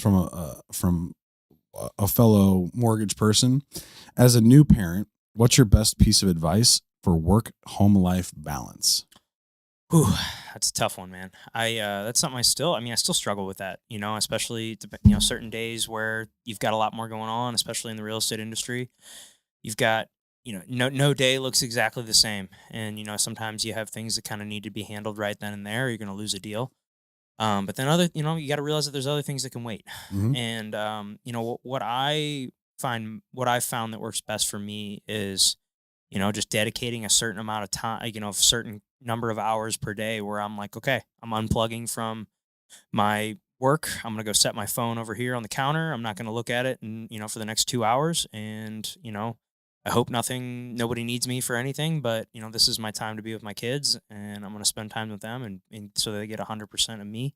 from a fellow mortgage person. As a new parent, what's your best piece of advice for work home life balance? Whew, that's a tough one, man. That's something I still struggle with that, especially, certain days where you've got a lot more going on, especially in the real estate industry. You've got, no day looks exactly the same. And, sometimes you have things that kind of need to be handled right then and there, or you're going to lose a deal. But then you got to realize that there's other things that can wait. Hmm. And, what I've found that works best for me is, just dedicating a certain amount of time, a certain number of hours per day where I'm like, okay, I'm unplugging from my work. I'm going to go set my phone over here on the counter. I'm not going to look at it and, for the next 2 hours. And, I hope nobody needs me for anything, but this is my time to be with my kids and I'm going to spend time with them and so they get 100% of me.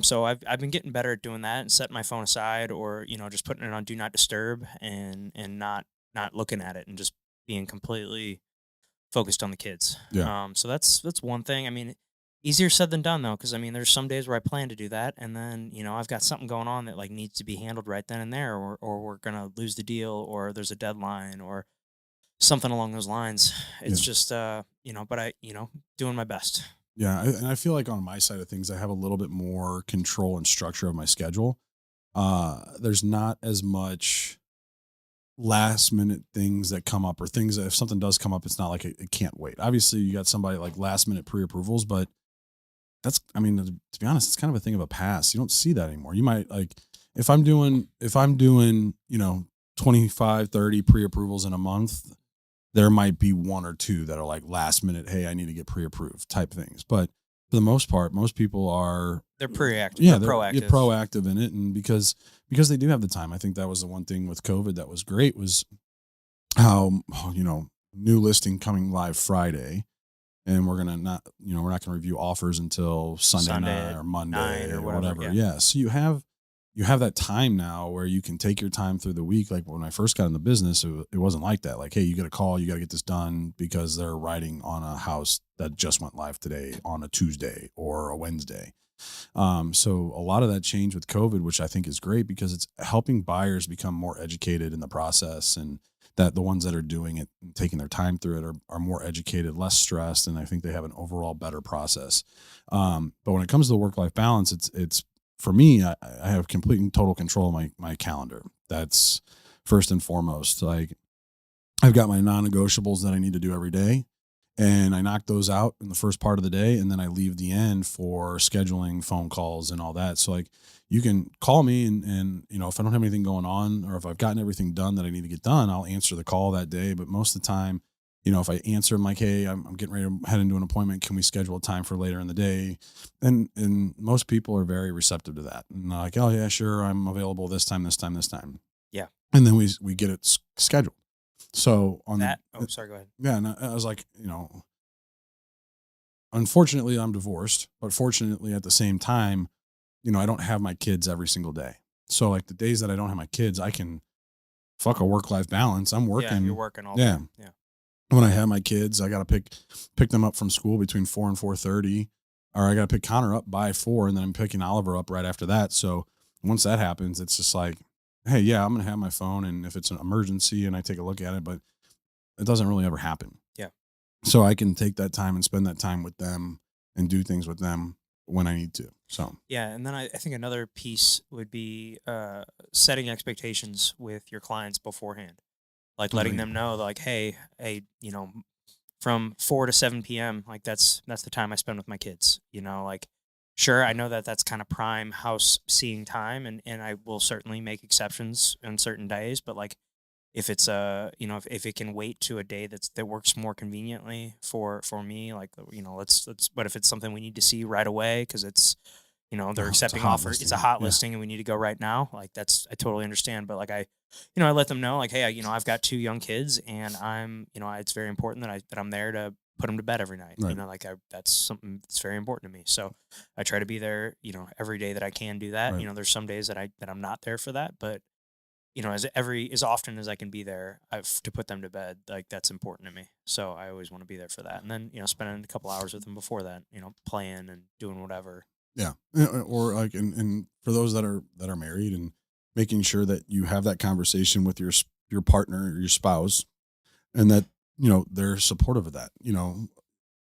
So I've been getting better at doing that and setting my phone aside or, just putting it on do not disturb and not looking at it and just being completely focused on the kids. Yeah. So that's one thing. I mean, easier said than done though, because I mean, there's some days where I plan to do that, and then I've got something going on that like needs to be handled right then and there, or we're gonna lose the deal, or there's a deadline, or something along those lines. Yeah. It's just but doing my best. Yeah. And I feel like on my side of things, I have a little bit more control and structure of my schedule. There's not as much last minute things that come up or things that if something does come up, it's not like it can't wait. Obviously, you got somebody like last minute pre approvals, but I mean, to be honest, it's kind of a thing of a past. You don't see that anymore. You might like, if I'm doing, 25, 30 pre approvals in a month, there might be one or two that are like last minute, hey, I need to get pre approved type things. But for the most part, most people are, They're proactive. yeah, They're they're proactive. proactive in it. And because they do have the time, I think that was the one thing with COVID that was great was how, new listing coming live Friday and we're gonna not we're not gonna review offers until Sunday Sunday night at or 9 Monday or or whatever. whatever. Yeah. Yeah, so you have that time now where you can take your time through the week. Like when I first got in the business, it wasn't like that. Like, hey, you get a call, you got to get this done because they're writing on a house that just went live today on a Tuesday or a Wednesday. So a lot of that changed with COVID, which I think is great because it's helping buyers become more educated in the process and that the ones that are doing it and taking their time through it are more educated, less stressed, and I think they have an overall better process. But when it comes to the work-life balance, it's for me, I have complete and total control of my calendar. That's first and foremost. Like I've got my non-negotiables that I need to do every day and I knock those out in the first part of the day. And then I leave the end for scheduling phone calls and all that. So like you can call me and, if I don't have anything going on or if I've gotten everything done that I need to get done, I'll answer the call that day. But most of the time, if I answer, I'm like, hey, I'm getting ready to head into an appointment. Can we schedule a time for later in the day? And most people are very receptive to that. And they're like, oh yeah, sure. I'm available this time, this time, this time. Yeah. And then we get it scheduled. So on That. the, Oh, sorry. Go ahead. yeah, and I was like, unfortunately, I'm divorced, but fortunately, at the same time, I don't have my kids every single day. So, like the days that I don't have my kids, I can fuck a work life balance. I'm Yeah, you're working. working all day. Yeah. Yeah. When I have my kids, I got to pick them up from school between 4 and 4:30, or I got to pick Connor up by 4, and then I'm picking Oliver up right after that. So once that happens, it's just like, hey, yeah, I'm gonna have my phone, and if it's an emergency, and I take a look at it, but it doesn't really ever happen. Yeah. So I can take that time and spend that time with them and do things with them when I need to. So Yeah, and then I think another piece would be setting expectations with your clients beforehand, like letting agreed. them know, like, hey, from 4 to 7 p.m., like that's the time I spend with my kids. Like, sure, I know that that's kind of prime house seeing time, and I will certainly make exceptions on certain days, but like if it's if it can wait to a day that works more conveniently for me, like let's but if it's something we need to see right away because it's they're It's a accepting hot offer, it's a listing. hot Yeah. listing and we need to go right now, like that's I totally understand, but like I let them know, like, hey, I've got two young kids and it's very important that I'm there to put them to bed every night, Right. like that's something that's very important to me, so I try to be there every day that I can do that. Right. There's some days that I'm not there for that, but as often as I can be there, to put them to bed, like that's important to me. So I always want to be there for that. And then, spending a couple hours with them before that, playing and doing whatever. Yeah. Or like, and for those that are married, and making sure that you have that conversation with your partner or your spouse, and that, they're supportive of that.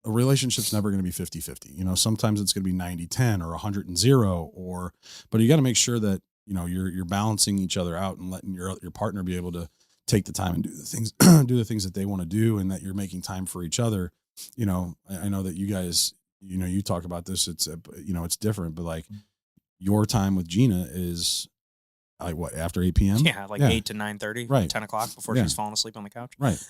A relationship's never going to be 50-50. Sometimes it's going to be 90-10 or 100 and 0, but you got to make sure that, you're balancing each other out and letting your partner be able to take the time and do the things, do the things that they want to do, and that you're making time for each other. I know that you guys, you talk about this, it's different, but like your time with Gina is like what, after 8 p.m.? Yeah, like Yeah. 8 to 9:30, Right. 10 o'clock before Yeah. she's falling asleep on the couch. Right.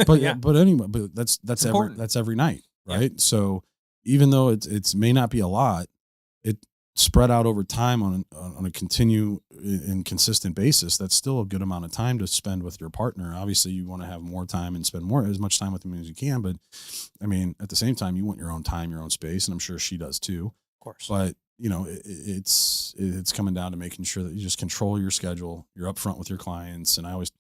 But Yeah. but anyway, but that's important. every night, Yeah. right? So even though it's may not be a lot, it spread out over time on a continue and consistent basis. That's still a good amount of time to spend with your partner. Obviously, you want to have more time and spend as much time with them as you can. But I mean, at the same time, you want your own time, your own space, and I'm sure she does too. Of course. But it's coming down to making sure that you just control your schedule. You're upfront with your clients, and I always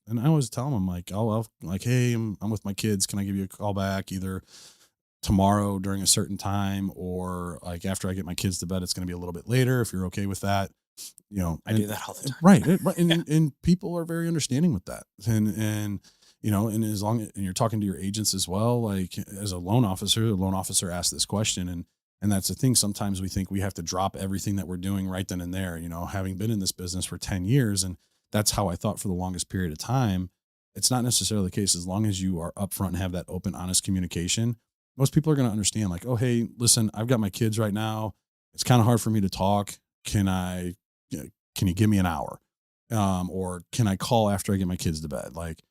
tell them, I'm like, I'll like, hey, I'm with my kids. Can I give you a call back either tomorrow during a certain time, or like after I get my kids to bed? It's going to be a little bit later, if you're okay with that. I do that all the time. Right. And people are very understanding with that. And and as long as, and you're talking to your agents as well, like as a loan officer, the loan officer asked this question, and that's the thing. Sometimes we think we have to drop everything that we're doing right then and there, having been in this business for 10 years. And that's how I thought for the longest period of time. It's not necessarily the case. As long as you are upfront and have that open, honest communication, most people are going to understand, like, oh, hey, listen, I've got my kids right now. It's kind of hard for me to talk. Can you give me an hour? Or can I call after I get my kids to bed? Like,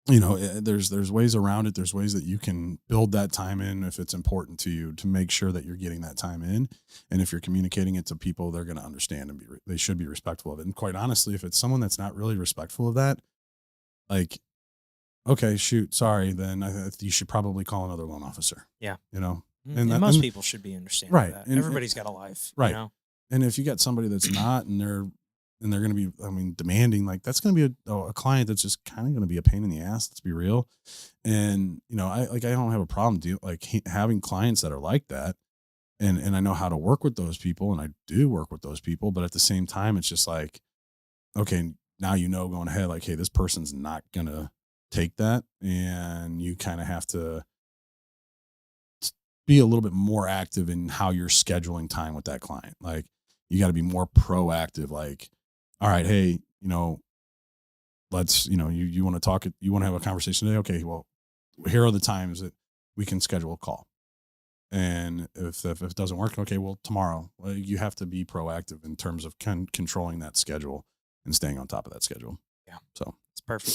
there's ways around it. There's ways that you can build that time in if it's important to you, to make sure that you're getting that time in. And if you're communicating it to people, they're going to understand, and they should be respectful of it. And quite honestly, if it's someone that's not really respectful of that, like, okay, shoot, sorry, then you should probably call another loan officer. Yeah. And most people should be understanding right. that. And everybody's got a life. Right. And if you got somebody that's not, and they're going to be, demanding, like, that's going to be a client that's just kind of going to be a pain in the ass. Let's be real. And, I don't have a problem having clients that are like that. And I know how to work with those people, and I do work with those people, but at the same time, it's just like, okay, now, going ahead, like, hey, this person's not going to take that. And you kind of have to be a little bit more active in how you're scheduling time with that client. Like, you got to be more proactive. Like, all right, hey, let's, you want to talk, you want to have a conversation today? Okay, well, here are the times that we can schedule a call. And if it doesn't work, okay, well, tomorrow. You have to be proactive in terms of controlling that schedule and staying on top of that schedule. Yeah. So it's perfect.